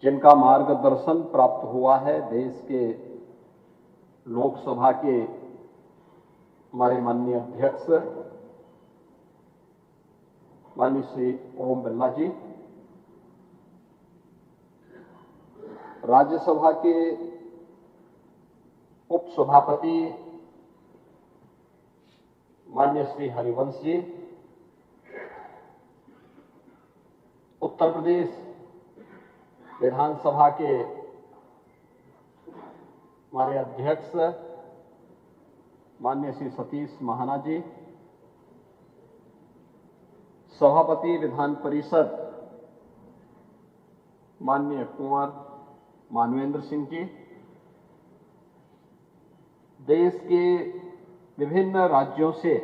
जिनका मार्गदर्शन प्राप्त हुआ है देश के लोकसभा के हमारे माननीय अध्यक्ष माननीय श्री ओम बिरला जी, राज्यसभा के उपसभापति माननीय श्री हरिवंश जी, उत्तर प्रदेश विधानसभा के हमारे अध्यक्ष माननीय श्री सतीश महाना जी, सभापति विधान परिषद माननीय कुंवर मानवेंद्र सिंह जी, देश के विभिन्न राज्यों से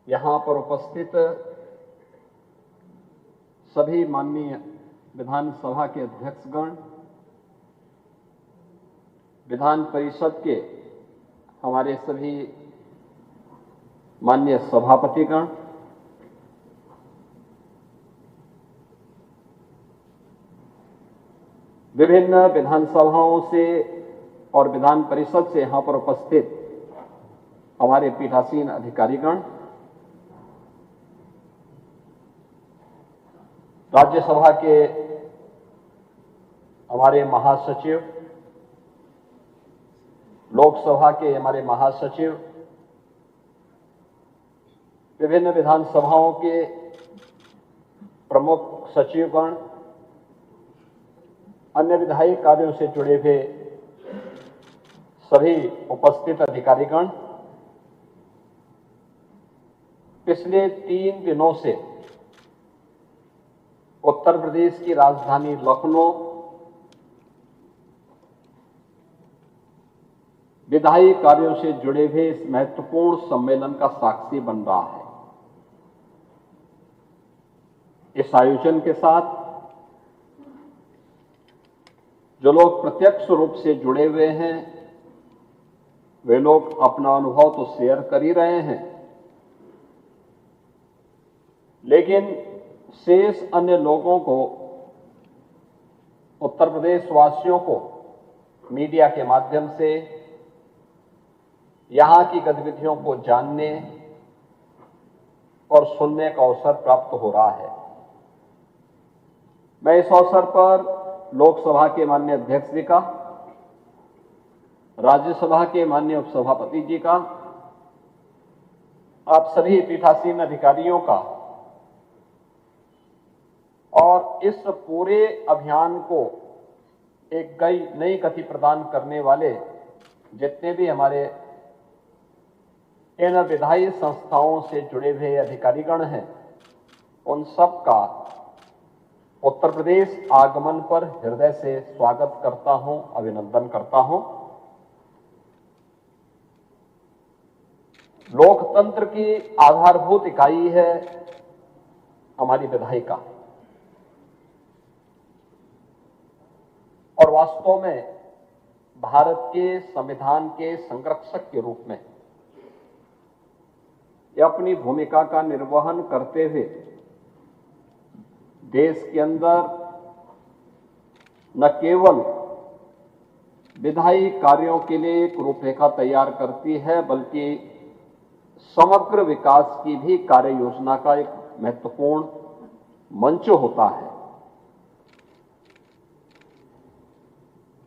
यहां पर उपस्थित सभी माननीय विधानसभा के अध्यक्षगण, विधान परिषद के हमारे सभी माननीय सभापतिगण, विभिन्न विधानसभाओं से और विधान परिषद से यहां पर उपस्थित हमारे पीठासीन अधिकारीगण, राज्यसभा के हमारे महासचिव, लोकसभा के हमारे महासचिव, विभिन्न विधानसभाओं के प्रमुख सचिवगण, अन्य विधायी कार्यों से जुड़े हुए सभी उपस्थित अधिकारीगण, पिछले 3 दिनों से उत्तर प्रदेश की राजधानी लखनऊ विधायी कार्यों से जुड़े हुए इस महत्वपूर्ण सम्मेलन का साक्षी बन रहा है। इस आयोजन के साथ जो लोग प्रत्यक्ष रूप से जुड़े हुए हैं वे लोग अपना अनुभव तो शेयर कर ही रहे हैं, लेकिन शेष अन्य लोगों को, उत्तर प्रदेश वासियों को मीडिया के माध्यम से यहां की गतिविधियों को जानने और सुनने का अवसर प्राप्त हो रहा है। मैं इस अवसर पर लोकसभा के माननीय अध्यक्ष जी का, राज्यसभा के माननीय उपसभापति जी का, आप सभी पीठासीन अधिकारियों का और इस पूरे अभियान को एक नई गति प्रदान करने वाले जितने भी हमारे इन विधायी संस्थाओं से जुड़े हुए अधिकारीगण हैं, उन सब का उत्तर प्रदेश आगमन पर हृदय से स्वागत करता हूं, अभिनंदन करता हूं। लोकतंत्र की आधारभूत इकाई है हमारी विधायिका, और वास्तव में भारत के संविधान के संरक्षक के रूप में यह अपनी भूमिका का निर्वहन करते हुए देश के अंदर न केवल विधायी कार्यों के लिए एक रूपरेखा तैयार करती है, बल्कि समग्र विकास की भी कार्य योजना का एक महत्वपूर्ण मंच होता है।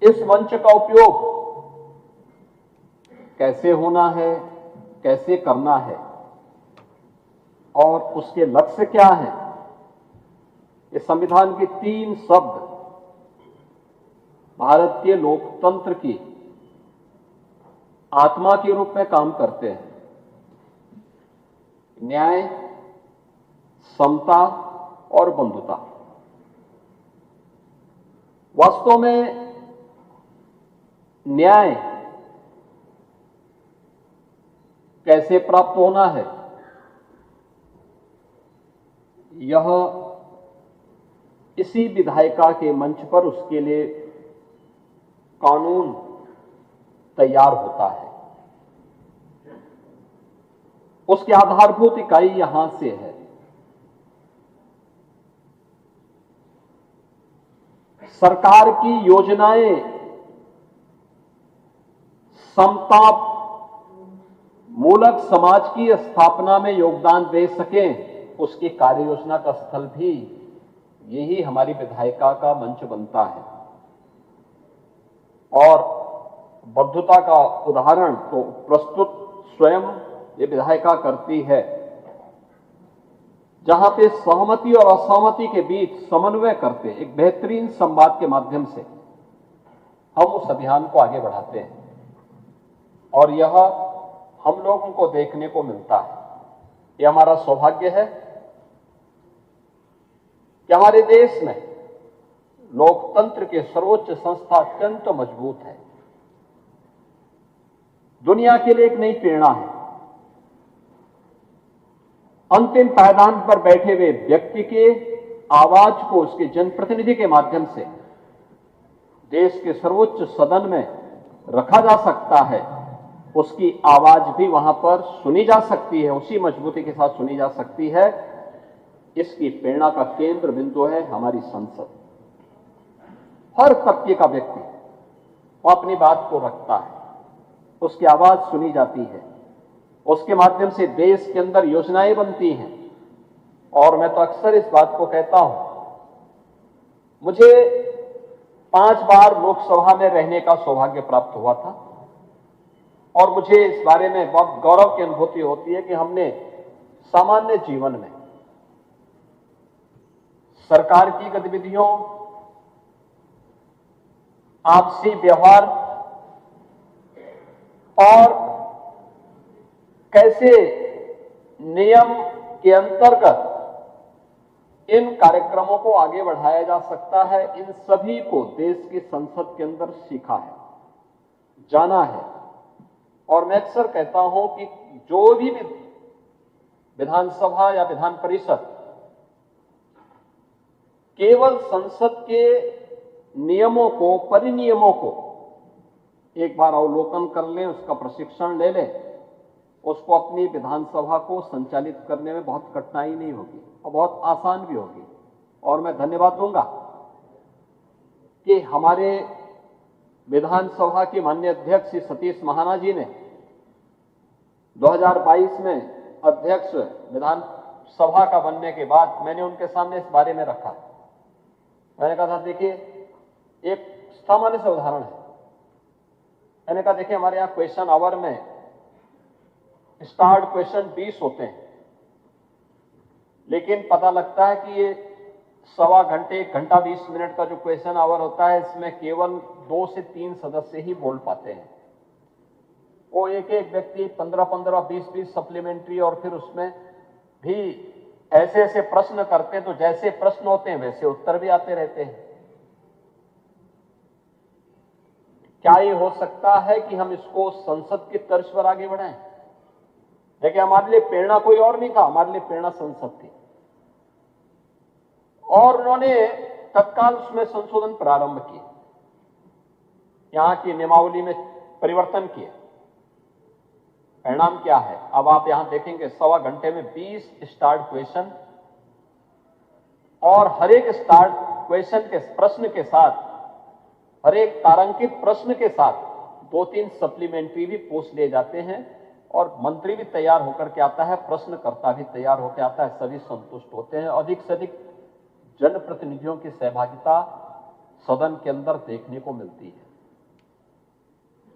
इस मंच का उपयोग कैसे होना है, कैसे करना है और उसके लक्ष्य क्या है, ये संविधान के 3 शब्द भारतीय लोकतंत्र की आत्मा के रूप में काम करते हैं। न्याय, समता और बंधुता। वास्तव में न्याय कैसे प्राप्त होना है, यह इसी विधायिका के मंच पर उसके लिए कानून तैयार होता है। उसकी आधारभूत इकाई यहां से है। सरकार की योजनाएं समता मूलक समाज की स्थापना में योगदान दे सकें, उसकी कार्य योजना का स्थल भी यही हमारी विधायिका का मंच बनता है। और बद्धता का उदाहरण तो प्रस्तुत स्वयं ये विधायिका करती है, जहां पे सहमति और असहमति के बीच समन्वय करते एक बेहतरीन संवाद के माध्यम से हम उस अभियान को आगे बढ़ाते हैं, और यह हम लोगों को देखने को मिलता है। यह हमारा सौभाग्य है कि हमारे देश में लोकतंत्र के सर्वोच्च संस्था अत्यंत मजबूत है, दुनिया के लिए एक नई प्रेरणा है। अंतिम पायदान पर बैठे हुए व्यक्ति के आवाज को उसके जनप्रतिनिधि के माध्यम से देश के सर्वोच्च सदन में रखा जा सकता है, उसकी आवाज भी वहां पर सुनी जा सकती है, उसी मजबूती के साथ सुनी जा सकती है। इसकी प्रेरणा का केंद्र बिंदु है हमारी संसद। हर तबके का व्यक्ति वो अपनी बात को रखता है, उसकी आवाज सुनी जाती है, उसके माध्यम से देश के अंदर योजनाएं बनती हैं। और मैं तो अक्सर इस बात को कहता हूं, मुझे 5 बार लोकसभा में रहने का सौभाग्य प्राप्त हुआ था, और मुझे इस बारे में बहुत गौरव की अनुभूति होती है कि हमने सामान्य जीवन में सरकार की गतिविधियों, आपसी व्यवहार और कैसे नियम के अंतर्गत इन कार्यक्रमों को आगे बढ़ाया जा सकता है, इन सभी को देश की संसद के अंदर सीखा है, जाना है। और मैं अक्सर कहता हूं कि जो भी विधानसभा या विधान परिषद केवल संसद के नियमों को, परिनियमों को एक बार अवलोकन कर लें, उसका प्रशिक्षण ले लें, उसको अपनी विधानसभा को संचालित करने में बहुत कठिनाई नहीं होगी और बहुत आसान भी होगी। और मैं धन्यवाद दूंगा कि हमारे विधानसभा के माननीय अध्यक्ष श्री सतीश महाना जी ने 2022 में अध्यक्ष विधानसभा का बनने के बाद मैंने उनके सामने इस बारे में रखा। मैंने कहा था, देखिए एक सामान्य से उदाहरण है। मैंने कहा, देखिए हमारे यहाँ क्वेश्चन आवर में स्टार्ट क्वेश्चन 20 होते हैं, लेकिन पता लगता है कि ये सवा घंटे, 1 घंटा 20 मिनट का जो क्वेश्चन आवर होता है, इसमें केवल 2 से 3 सदस्य ही बोल पाते हैं। वो एक एक व्यक्ति 15-15, 20-20 सप्लीमेंट्री, और फिर उसमें भी ऐसे ऐसे प्रश्न करते हैं, तो जैसे प्रश्न होते हैं वैसे उत्तर भी आते रहते हैं। क्या ये हो सकता है कि हम इसको संसद की तर्ज पर आगे बढ़ाएं? देखिए, हमारे लिए प्रेरणा कोई और नहीं था, हमारे लिए प्रेरणा संसद थी, और उन्होंने तत्काल उसमें संशोधन प्रारंभ किए, यहां की नियमावली में परिवर्तन किए। परिणाम क्या है? अब आप यहां देखेंगे सवा घंटे में 20 स्टार्ट क्वेश्चन, और हर एक स्टार्ट क्वेश्चन के प्रश्न के साथ, हर एक तारांकित प्रश्न के साथ 2-3 सप्लीमेंट्री भी पूछ लिए जाते हैं, और मंत्री भी तैयार होकर के आता है, प्रश्नकर्ता भी तैयार होकर आता है, सभी संतुष्ट होते हैं। अधिक से अधिक जनप्रतिनिधियों की सहभागिता सदन के अंदर देखने को मिलती है।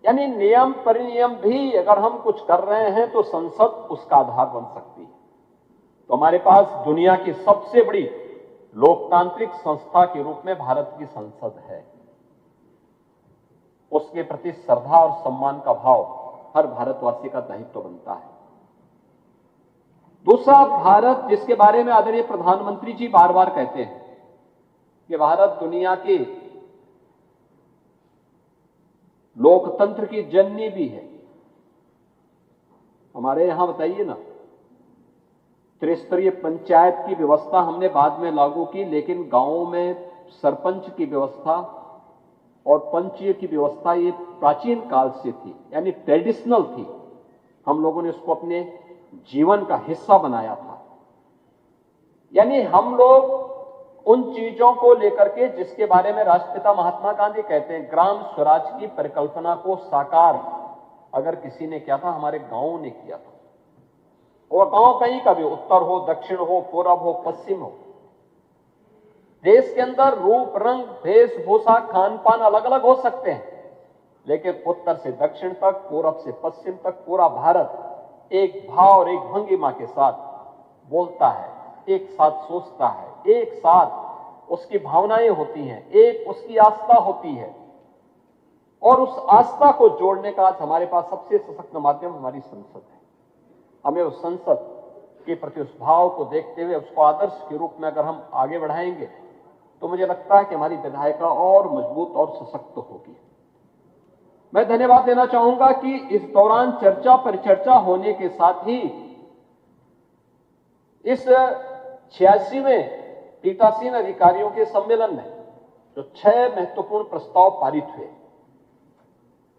यानी नियम परिनियम भी अगर हम कुछ कर रहे हैं तो संसद उसका आधार बन सकती है। तो हमारे पास दुनिया की सबसे बड़ी लोकतांत्रिक संस्था के रूप में भारत की संसद है। उसके प्रति श्रद्धा और सम्मान का भाव हर भारतवासी का दायित्व बनता है। दूसरा, भारत, जिसके बारे में आदरणीय प्रधानमंत्री जी बार बार कहते हैं कि भारत दुनिया की लोकतंत्र की जननी भी है। हमारे यहां बताइए ना, त्रिस्तरीय पंचायत की व्यवस्था हमने बाद में लागू की, लेकिन गांवों में सरपंच की व्यवस्था और पंचीय की व्यवस्था ये प्राचीन काल से थी, यानी ट्रेडिशनल थी। हम लोगों ने उसको अपने जीवन का हिस्सा बनाया था। यानी हम लोग उन चीजों को लेकर के जिसके बारे में राष्ट्रपिता महात्मा गांधी कहते हैं, ग्राम स्वराज की परिकल्पना को साकार अगर किसी ने किया था, हमारे गांवों ने किया था। वो गांव कहीं का भी, उत्तर हो, दक्षिण हो, पूरब हो, पश्चिम हो, देश के अंदर रूप, रंग, वेशभूषा, खान पान अलग अलग हो सकते हैं, लेकिन उत्तर से दक्षिण तक, पूरब से पश्चिम तक पूरा भारत एक भाव और एक भंगिमा के साथ बोलता है, एक साथ सोचता है, एक साथ उसकी भावनाएं होती हैं, एक उसकी आस्था होती है। और उस आस्था को जोड़ने का आज हमारे पास सबसे सशक्त माध्यम हमारी संसद है। हमें उस संसद के प्रति उस भाव को देखते हुए उसको आदर्श के रूप में अगर हम आगे बढ़ाएंगे तो मुझे लगता है कि हमारी विधायिका और मजबूत और सशक्त होगी। मैं धन्यवाद देना चाहूंगा कि इस दौरान चर्चा परिचर्चा होने के साथ ही इस 86वें पीठासीन अधिकारियों के सम्मेलन में जो 6 महत्वपूर्ण प्रस्ताव पारित हुए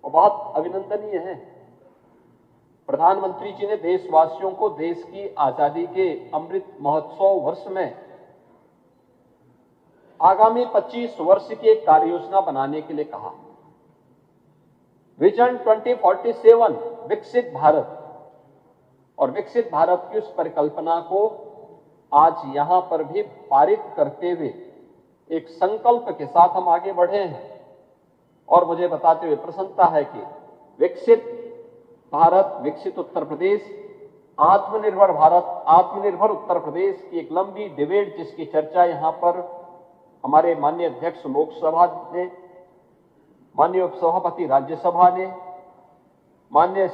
वो बहुत अभिनंदनीय है। प्रधानमंत्री जी ने देशवासियों को देश की आजादी के अमृत महोत्सव वर्ष में आगामी 25 वर्ष की एक कार्य योजना बनाने के लिए कहा। विजन 2047 विकसित भारत, और विकसित भारत की उस परिकल्पना को आज यहां पर भी पारित करते हुए एक संकल्प के साथ हम आगे बढ़े हैं। और मुझे बताते हुए प्रसन्नता है कि विकसित भारत, विकसित उत्तर प्रदेश, आत्मनिर्भर भारत, आत्मनिर्भर उत्तर प्रदेश की एक लंबी डिबेट जिसकी चर्चा यहां पर हमारे माननीय अध्यक्ष लोकसभा ने, माननीय उपसभापति राज्यसभा ने, माननीय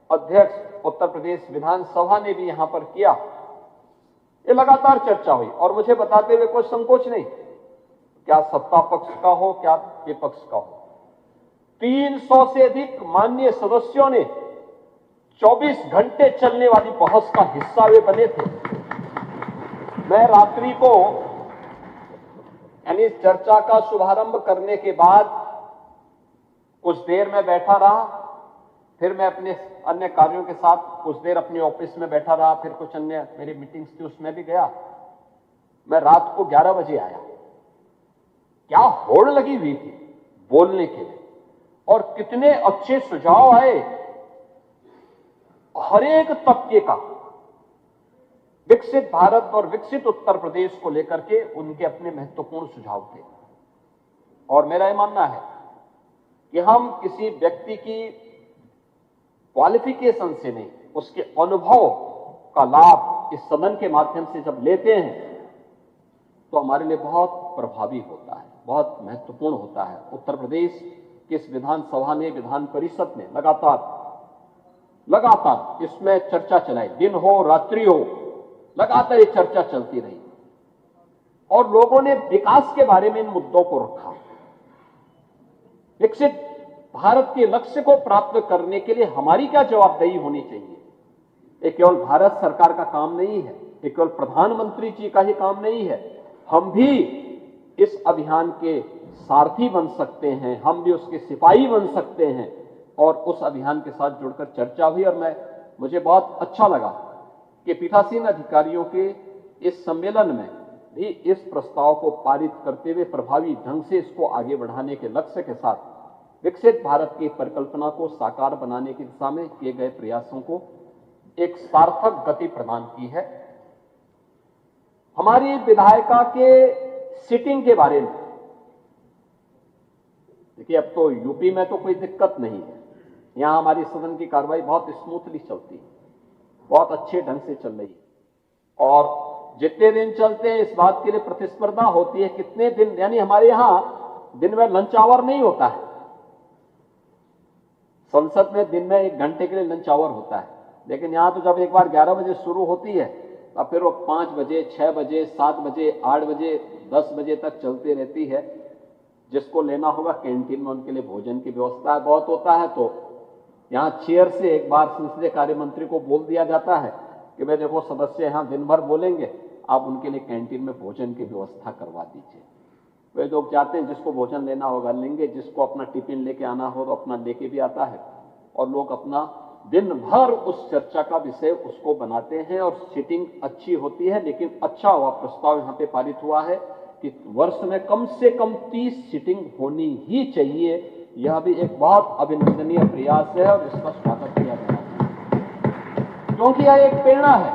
अध्यक्ष उत्तर प्रदेश विधानसभा ने भी यहां पर किया, ये लगातार चर्चा हुई। और मुझे बताते हुए कोई संकोच नहीं, क्या सत्ता पक्ष का हो, क्या विपक्ष का हो, 300 से अधिक माननीय सदस्यों ने 24 घंटे चलने वाली बहस का हिस्सा वे बने थे। मैं रात्रि को यानी चर्चा का शुभारंभ करने के बाद कुछ देर में बैठा रहा, फिर मैं अपने अन्य कार्यों के साथ कुछ देर अपने ऑफिस में बैठा रहा, फिर कुछ अन्य मेरी मीटिंग्स थी उसमें भी गया। मैं रात को 11 बजे आया। क्या होड़ लगी हुई थी बोलने के लिए, और कितने अच्छे सुझाव आए हर एक तबके का। विकसित भारत और विकसित उत्तर प्रदेश को लेकर के उनके अपने महत्वपूर्ण सुझाव थे। और मेरा यह मानना है कि हम किसी व्यक्ति की क्वालिफिकेशन से नहीं, उसके अनुभव का लाभ इस सदन के माध्यम से जब लेते हैं तो हमारे लिए बहुत प्रभावी होता है, बहुत महत्वपूर्ण होता है। उत्तर प्रदेश की इस विधानसभा ने, विधान परिषद ने लगातार इसमें चर्चा चलाई, दिन हो रात्रि हो, लगातार ये चर्चा चलती रही और लोगों ने विकास के बारे में इन मुद्दों को रखा। विकसित भारत के लक्ष्य को प्राप्त करने के लिए हमारी क्या जवाबदेही होनी चाहिए, ये केवल भारत सरकार का काम नहीं है, ये केवल प्रधानमंत्री जी का ही काम नहीं है। हम भी इस अभियान के सारथी बन सकते हैं, हम भी उसके सिपाही बन सकते हैं। और उस अभियान के साथ जुड़कर चर्चा हुई और मुझे बहुत अच्छा लगा कि पीठासीन अधिकारियों के इस सम्मेलन में भी इस प्रस्ताव को पारित करते हुए प्रभावी ढंग से इसको आगे बढ़ाने के लक्ष्य के साथ विकसित भारत की परिकल्पना को साकार बनाने की दिशा में किए गए प्रयासों को एक सार्थक गति प्रदान की है। हमारी विधायिका के सिटिंग के बारे में देखिए, अब तो यूपी में तो कोई दिक्कत नहीं है, यहां हमारी सदन की कार्रवाई बहुत स्मूथली चलती है, बहुत अच्छे ढंग से चल रही है। और जितने दिन चलते हैं इस बात के लिए प्रतिस्पर्धा होती है कितने दिन, यानी हमारे यहां दिन में लंच आवर नहीं होता है। संसद में दिन में 1 घंटे के लिए लंच आवर होता है, लेकिन यहां तो जब एक बार 11 बजे शुरू होती है तब फिर वो 5 बजे, 6 बजे, 7 बजे, 8 बजे, 10 बजे तक चलती रहती है। जिसको लेना होगा कैंटीन में उनके लिए भोजन की व्यवस्था बहुत होता है। तो यहां चेयर से एक बार संसदीय कार्य मंत्री को बोल दिया जाता है कि भाई देखो, सदस्य यहां दिन भर बोलेंगे, आप उनके लिए कैंटीन में भोजन की व्यवस्था करवा दीजिए। वे लोग जाते हैं, जिसको भोजन लेना होगा लेंगे, जिसको अपना टिफिन लेके आना हो तो अपना लेके भी आता है, और लोग अपना दिन भर उस चर्चा का विषय उसको बनाते हैं और सीटिंग अच्छी होती है। लेकिन अच्छा हुआ प्रस्ताव यहां पे पारित हुआ है कि वर्ष में कम से कम 30 सीटिंग होनी ही चाहिए। यह भी एक बहुत अभिनंदनीय प्रयास है और इसका स्वागत किया जाना चाहिए, क्योंकि यह एक प्रेरणा है।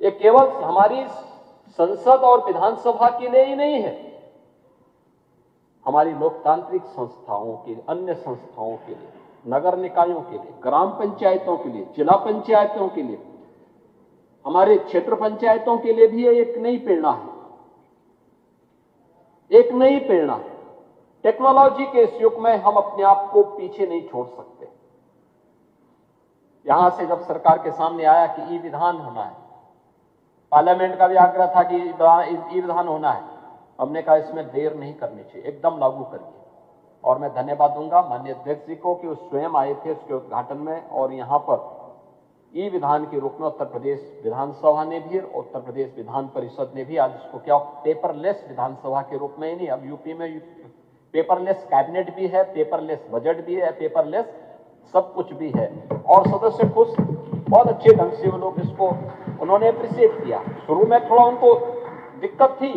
ये केवल हमारी संसद और विधानसभा के लिए ही नहीं है, हमारी लोकतांत्रिक संस्थाओं के, अन्य संस्थाओं के लिए, नगर निकायों के लिए, ग्राम पंचायतों के लिए, जिला पंचायतों के लिए, हमारे क्षेत्र पंचायतों के लिए भी एक नई प्रेरणा है, एक नई प्रेरणा है। टेक्नोलॉजी के इस युग में हम अपने आप को पीछे नहीं छोड़ सकते। यहां से जब सरकार के सामने आया कि ई विधान होना है, पार्लियामेंट का भी आग्रह था कि ई विधान होना है, हमने कहा इसमें देर नहीं करनी चाहिए, एकदम लागू करिए। और मैं धन्यवाद दूंगा माननीय अध्यक्ष जी को कि वो स्वयं आए थे उसके उद्घाटन में, और यहां पर ई विधान के रूप में उत्तर प्रदेश विधानसभा ने भी और उत्तर प्रदेश विधान परिषद ने भी आज इसको क्या पेपरलेस विधानसभा के रूप में ही नहीं, अब यूपी में पेपरलेस कैबिनेट भी है, पेपरलेस बजट भी है, पेपरलेस सब कुछ भी है। और सदस्य खुश, बहुत अच्छे ढंग से वो लोग इसको उन्होंने अप्रिशिएट किया। शुरू में थोड़ा उनको दिक्कत थी,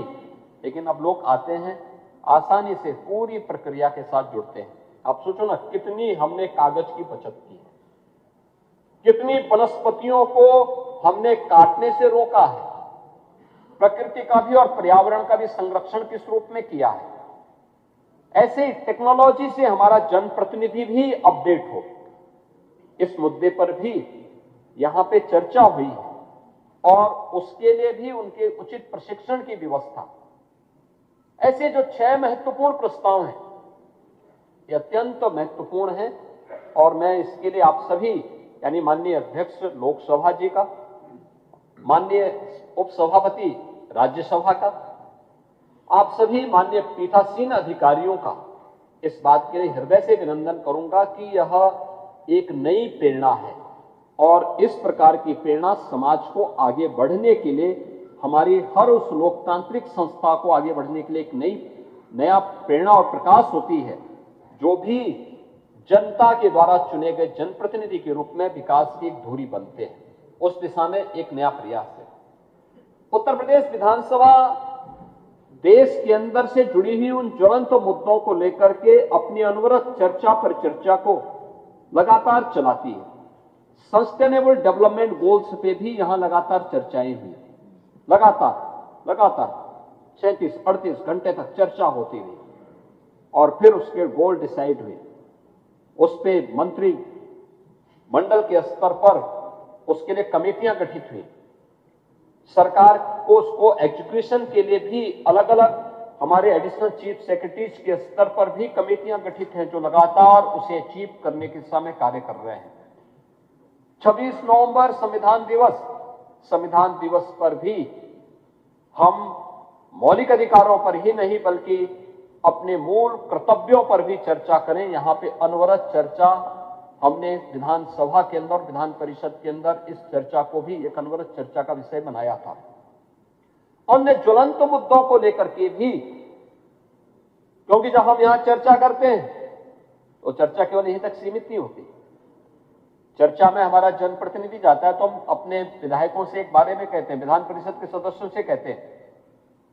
लेकिन अब लोग आते हैं, आसानी से पूरी प्रक्रिया के साथ जुड़ते हैं। आप सोचो ना, कितनी हमने कागज की बचत की है, कितनी वनस्पतियों को हमने काटने से रोका है, प्रकृति का भी और पर्यावरण का भी संरक्षण किस रूप में किया है। ऐसे ही टेक्नोलॉजी से हमारा जनप्रतिनिधि भी अपडेट हो, इस मुद्दे पर भी यहां पे चर्चा हुई है और उसके लिए भी उनके उचित प्रशिक्षण की व्यवस्था। ऐसे जो 6 महत्वपूर्ण प्रस्ताव हैं, ये अत्यंत महत्वपूर्ण हैं और मैं इसके लिए आप सभी यानी माननीय अध्यक्ष लोकसभा जी का, माननीय उपसभापति राज्यसभा का, आप सभी माननीय पीठासीन अधिकारियों का इस बात के लिए हृदय से अभिनंदन करूंगा कि यह एक नई प्रेरणा है और इस प्रकार की प्रेरणा समाज को आगे बढ़ने के लिए, हमारी हर उस लोकतांत्रिक संस्था को आगे बढ़ने के लिए एक नया प्रेरणा और प्रकाश होती है, जो भी जनता के द्वारा चुने गए जनप्रतिनिधि के रूप में विकास की एक धुरी बनते हैं। उस दिशा में एक नया प्रयास है। उत्तर प्रदेश विधानसभा देश के अंदर से जुड़ी हुई उन ज्वलंत मुद्दों को लेकर के अपनी अनवरत चर्चा पर चर्चा को लगातार चलाती है। सस्टेनेबल डेवलपमेंट गोल्स पे भी यहां लगातार चर्चाएं हुई, लगातार 36-38 घंटे तक चर्चा होती रही और फिर उसके गोल डिसाइड हुए। उस पे मंत्री मंडल के स्तर पर उसके लिए कमेटियां गठित हुई। सरकार को उसको एजुकेशन के लिए भी अलग अलग हमारे एडिशनल चीफ सेक्रेटरीज के स्तर पर भी कमेटियां गठित हैं, जो लगातार उसे अचीव करने की दिशा में कार्य कर रहे हैं। 26 नवंबर संविधान दिवस पर भी हम मौलिक अधिकारों पर ही नहीं बल्कि अपने मूल कर्तव्यों पर भी चर्चा करें। यहां पे अनवरत चर्चा हमने विधानसभा के अंदर, विधान परिषद के अंदर इस चर्चा को भी एक अनवरत चर्चा का विषय बनाया था। अन्य ज्वलंत मुद्दों को लेकर के भी, क्योंकि जब हम यहां चर्चा करते हैं तो चर्चा केवल यहीं तक सीमित नहीं होती। चर्चा में हमारा जनप्रतिनिधि जाता है तो हम अपने विधायकों से एक बारे में कहते हैं, विधान परिषद के सदस्यों से कहते हैं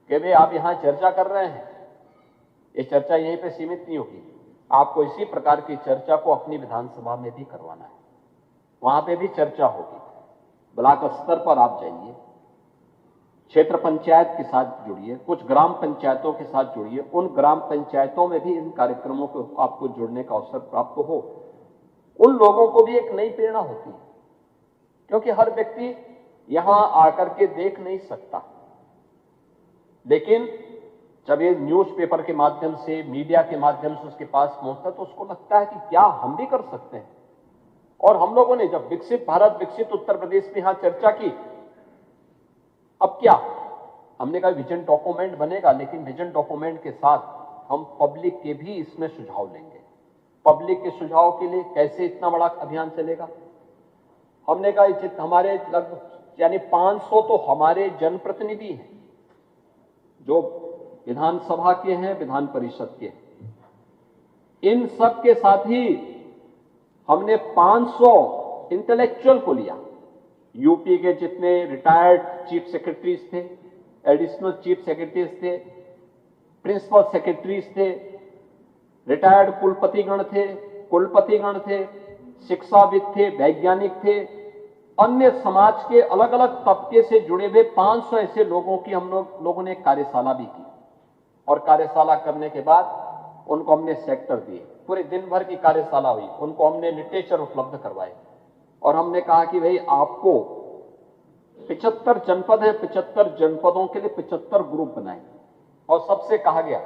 कि भाई आप यहां चर्चा कर रहे हैं, ये चर्चा यहीं पे सीमित नहीं होगी, आपको इसी प्रकार की चर्चा को अपनी विधानसभा में भी करवाना है, वहां पे भी चर्चा होगी। ब्लॉक स्तर पर आप जाइए, क्षेत्र पंचायत के साथ जुड़िए, कुछ ग्राम पंचायतों के साथ जुड़िए, उन ग्राम पंचायतों में भी इन कार्यक्रमों को आपको जुड़ने का अवसर प्राप्त हो। उन लोगों को भी एक नई प्रेरणा होती है, क्योंकि हर व्यक्ति यहां आकर के देख नहीं सकता, लेकिन जब ये न्यूज़पेपर के माध्यम से, मीडिया के माध्यम से उसके पास पहुंचता तो उसको लगता है कि क्या हम भी कर सकते हैं। और हम लोगों ने जब विकसित भारत, विकसित उत्तर प्रदेश में यहां चर्चा की, अब क्या हमने कहा विजन डॉक्यूमेंट बनेगा, लेकिन विजन डॉक्यूमेंट के साथ हम पब्लिक के भी इसमें सुझाव लेंगे। पब्लिक के सुझाव के लिए कैसे इतना बड़ा अभियान चलेगा। हमने कहा हमारे लगभग यानी 500 तो हमारे जनप्रतिनिधि हैं, जो विधानसभा के हैं, विधान परिषद के हैं। इन सब के साथ ही हमने 500 इंटेलेक्चुअल को लिया। यूपी के जितने रिटायर्ड चीफ सेक्रेटरीज थे, एडिशनल चीफ सेक्रेटरीज थे, प्रिंसिपल सेक्रेटरीज थे, रिटायर्ड कुलपतिगण थे, शिक्षाविद थे, वैज्ञानिक थे, अन्य समाज के अलग अलग तबके से जुड़े हुए 500 ऐसे लोगों की हम लोगों ने कार्यशाला भी की। और कार्यशाला करने के बाद उनको हमने सेक्टर दिए, पूरे दिन भर की कार्यशाला हुई, उनको हमने लिटरेचर उपलब्ध करवाए और हमने कहा कि भाई आपको 75 जनपद है, 75 जनपदों के लिए 75 ग्रुप बनाए और सबसे कहा गया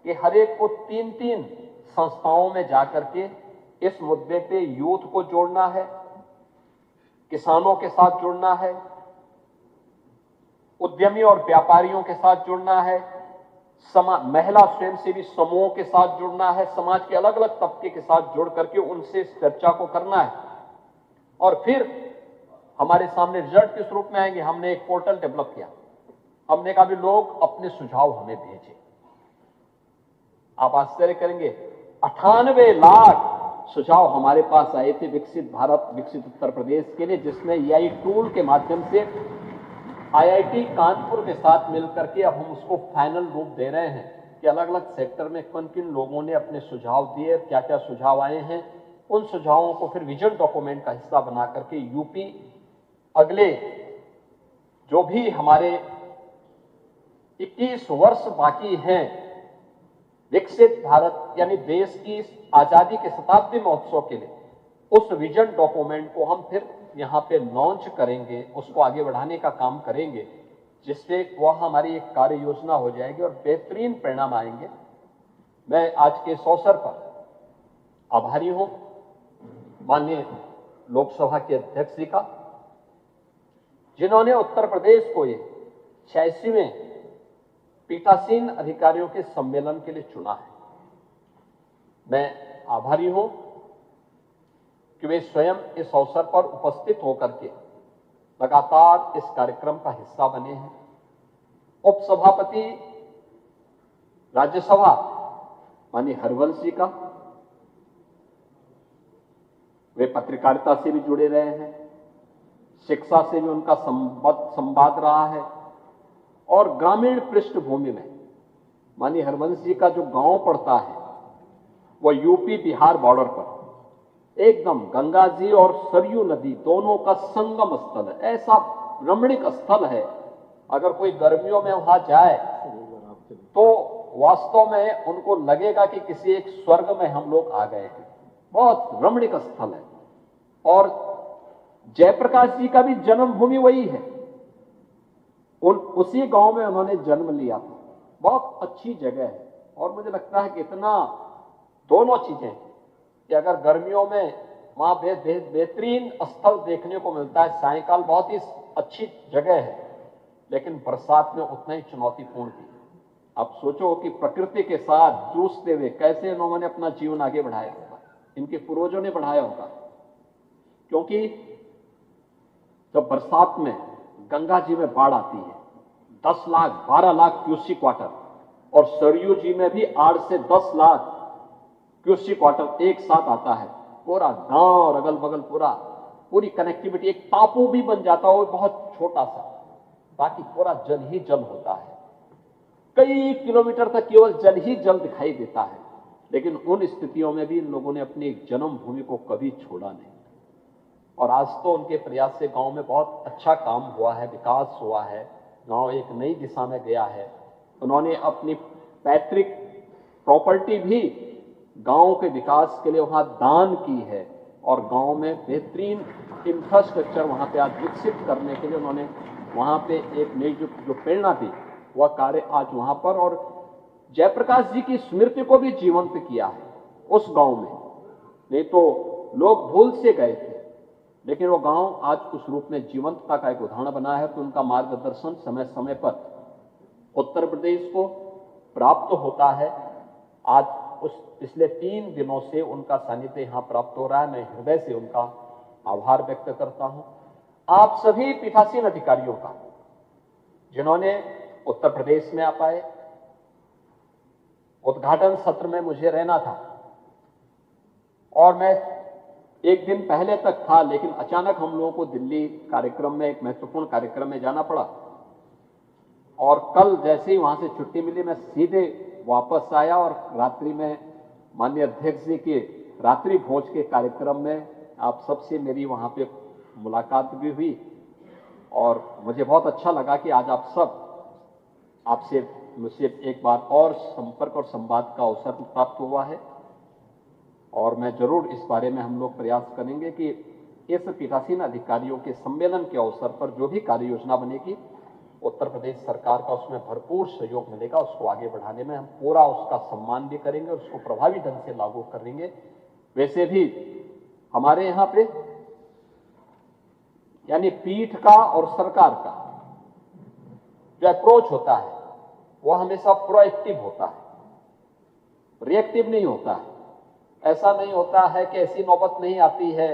कि हर एक को 3-3 संस्थाओं में जाकर के इस मुद्दे पे यूथ को जोड़ना है, किसानों के साथ जुड़ना है, उद्यमी और व्यापारियों के साथ जुड़ना है, महिला स्वयंसेवी समूहों के साथ जुड़ना है, समाज के अलग अलग तबके के साथ जुड़ करके उनसे इस चर्चा को करना है। और फिर हमारे सामने रिजल्ट किस रूप में आएंगे, हमने एक पोर्टल डेवलप किया। हमने कहा भी लोग अपने सुझाव हमें भेजें। आप आश्चर्य करेंगे, 98 लाख सुझाव हमारे पास आए थे विकसित भारत, विकसित उत्तर प्रदेश के लिए, जिसमें एआई टूल के माध्यम से आईआईटी कानपुर के साथ मिलकर के अब हम उसको फाइनल रूप दे रहे हैं कि अलग अलग सेक्टर में किन किन लोगों ने अपने सुझाव दिए, क्या क्या सुझाव आए हैं, उन सुझावों को फिर विजन डॉक्यूमेंट का हिस्सा बना करके यूपी अगले जो भी हमारे 21 वर्ष बाकी हैं विकसित भारत यानी देश की आजादी के शताब्दी महोत्सव के लिए, उस विजन डॉक्यूमेंट को हम फिर यहां पे लॉन्च करेंगे, उसको आगे बढ़ाने का काम करेंगे, जिससे वह हमारी एक कार्य योजना हो जाएगी और बेहतरीन परिणाम आएंगे। मैं आज के इस अवसर पर आभारी हूं माननीय लोकसभा के अध्यक्ष जी का, जिन्होंने उत्तर प्रदेश को ये 86वें पीठासीन अधिकारियों के सम्मेलन के लिए चुना है। मैं आभारी हूं कि वे स्वयं इस अवसर पर उपस्थित होकर के लगातार इस कार्यक्रम का हिस्सा बने हैं। उपसभापति राज्यसभा माननीय हरवंश जी का, वे पत्रकारिता से भी जुड़े रहे हैं, शिक्षा से भी उनका संवाद रहा है और ग्रामीण पृष्ठभूमि में माननीय हरवंश जी का जो गांव पड़ता है वह यूपी बिहार बॉर्डर पर एकदम गंगा जी और सरयू नदी दोनों का संगम स्थल है। ऐसा रमणीक स्थल है, अगर कोई गर्मियों में वहां जाए तो वास्तव में उनको लगेगा कि किसी एक स्वर्ग में हम लोग आ गए हैं। बहुत रमणीक स्थल है और जयप्रकाश जी का भी जन्मभूमि वही है, उसी गांव में उन्होंने जन्म लिया था। बहुत अच्छी जगह है और मुझे लगता है कि इतना दोनों चीजें कि अगर गर्मियों में वहां बेहतरीन स्थल देखने को मिलता है, सायंकाल बहुत ही अच्छी जगह है, लेकिन बरसात में उतना ही चुनौतीपूर्ण भी। आप सोचो कि प्रकृति के साथ जूझते हुए कैसे इन लोगों ने अपना जीवन आगे बढ़ाया होगा, इनके पूर्वजों ने बढ़ाया होगा। क्योंकि जब बरसात में गंगा जी में बाढ़ आती है 10 लाख 12 लाख क्यूसिक वाटर, और सरयू जी में भी 8 से 10 लाख क्यूसिक वाटर एक साथ आता है। पूरा गांव और अगल बगल पूरी कनेक्टिविटी, एक टापू भी बन जाता है, बहुत छोटा सा, बाकी पूरा जल ही जल होता है। कई किलोमीटर तक केवल जल ही जल दिखाई देता है, लेकिन उन स्थितियों में भी इन लोगों ने अपनी एक जन्मभूमि को कभी छोड़ा नहीं। और आज तो उनके प्रयास से गांव में बहुत अच्छा काम हुआ है, विकास हुआ है, गांव एक नई दिशा में गया है। उन्होंने अपनी पैतृक प्रॉपर्टी भी गांव के विकास के लिए वहां दान की है और गांव में बेहतरीन इंफ्रास्ट्रक्चर वहां पे आज विकसित करने के लिए उन्होंने वहां पे एक नई जो प्रेरणा थी वह कार्य आज वहां पर, और जयप्रकाश जी की स्मृति को भी जीवंत किया है उस गांव में। नहीं तो लोग भूल से गए थे, लेकिन वो गांव आज उस रूप में जीवंतता का एक उदाहरण बना है। तो उनका मार्गदर्शन समय समय पर उत्तर प्रदेश को प्राप्त होता है। आज उस पिछले 3 दिनों से उनका सानिध्य यहां प्राप्त हो रहा है। मैं हृदय से उनका आभार व्यक्त करता हूं। आप सभी पीठासीन अधिकारियों का, जिन्होंने उत्तर प्रदेश में आ पाए। उद्घाटन सत्र में मुझे रहना था और मैं एक दिन पहले तक था, लेकिन अचानक हम लोगों को दिल्ली कार्यक्रम में, एक महत्वपूर्ण कार्यक्रम में जाना पड़ा और कल जैसे ही वहां से छुट्टी मिली मैं सीधे वापस आया और रात्रि में माननीय अध्यक्ष जी के रात्रि भोज के कार्यक्रम में आप सबसे मेरी वहां पे मुलाकात भी हुई और मुझे बहुत अच्छा लगा कि आज आप सब आपसे मुझसे एक बार और संपर्क और संवाद का अवसर प्राप्त हुआ है और मैं जरूर इस बारे में हम लोग प्रयास करेंगे कि इस पीठासीन अधिकारियों के सम्मेलन के अवसर पर जो भी कार्य योजना बनेगी उत्तर प्रदेश सरकार का उसमें भरपूर सहयोग मिलेगा। उसको आगे बढ़ाने में हम पूरा उसका सम्मान भी करेंगे और उसको प्रभावी ढंग से लागू करेंगे। वैसे भी हमारे यहां पे यानी पीठ का और सरकार का जो अप्रोच होता है वह हमेशा प्रोएक्टिव होता है, रिएक्टिव नहीं होता है। ऐसा नहीं होता है कि ऐसी नौबत नहीं आती है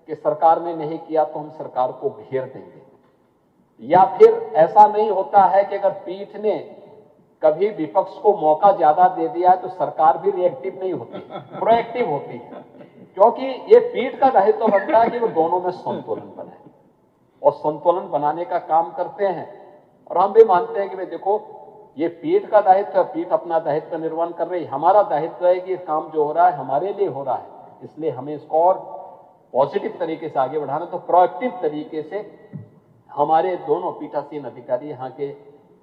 कि सरकार ने नहीं किया तो हम सरकार को घेर देंगे, या फिर ऐसा नहीं होता है कि अगर पीठ ने कभी विपक्ष को मौका ज्यादा दे दिया है तो सरकार भी रिएक्टिव नहीं होती, प्रोएक्टिव होती है। क्योंकि ये पीठ का दायित्व बनता है कि वो दोनों में संतुलन बनाए और संतुलन बनाने का काम करते हैं। और हम भी मानते हैं कि भाई देखो ये पीठ का दायित्व है, पीठ अपना दायित्व निर्वहन कर रही है, हमारा दायित्व है कि काम जो हो रहा है हमारे लिए हो रहा है, इसलिए हमें इसको और पॉजिटिव तरीके से आगे बढ़ाना। तो प्रोएक्टिव तरीके से हमारे दोनों पीठासीन अधिकारी यहाँ के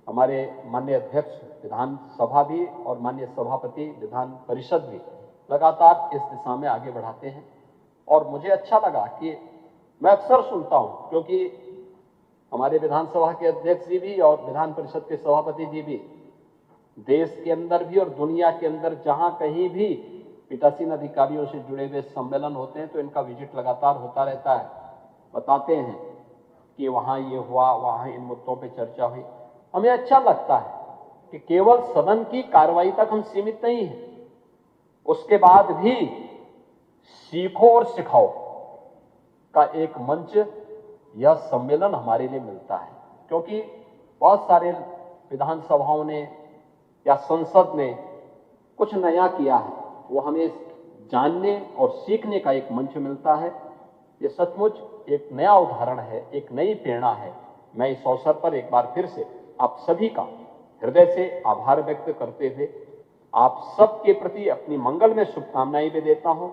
हमारे माननीय अध्यक्ष विधानसभा भी और माननीय सभापति विधान परिषद भी लगातार इस दिशा में आगे बढ़ाते हैं। और मुझे अच्छा लगा कि मैं अक्सर सुनता हूं, क्योंकि हमारे विधानसभा के अध्यक्ष जी भी और विधान परिषद के सभापति जी भी देश के अंदर भी और दुनिया के अंदर जहां कहीं भी पीठासीन अधिकारियों से जुड़े हुए सम्मेलन होते हैं तो इनका विजिट लगातार होता रहता है, बताते हैं कि वहां ये हुआ, वहां इन मुद्दों पे चर्चा हुई। हमें अच्छा लगता है कि केवल सदन की कार्रवाई तक हम सीमित नहीं हैं, उसके बाद भी सीखो और सिखाओ का एक मंच यह सम्मेलन हमारे लिए मिलता है। क्योंकि बहुत सारे विधानसभाओं ने या संसद ने कुछ नया किया है, वो हमें जानने और सीखने का एक मंच मिलता है। ये सचमुच एक नया उदाहरण है, एक नई प्रेरणा है। मैं इस अवसर पर एक बार फिर से आप सभी का हृदय से आभार व्यक्त करते हुए आप सबके प्रति अपनी मंगलमय शुभकामनाएं भी देता हूं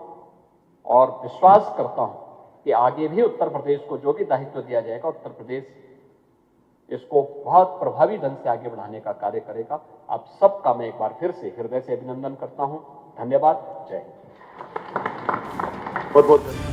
और विश्वास करता हूं कि आगे भी उत्तर प्रदेश को जो भी दायित्व दिया जाएगा उत्तर प्रदेश इसको बहुत प्रभावी ढंग से आगे बढ़ाने का कार्य करेगा। आप सबका मैं एक बार फिर से हृदय से अभिनंदन करता हूं। धन्यवाद। जय हिंद। बहुत बहुत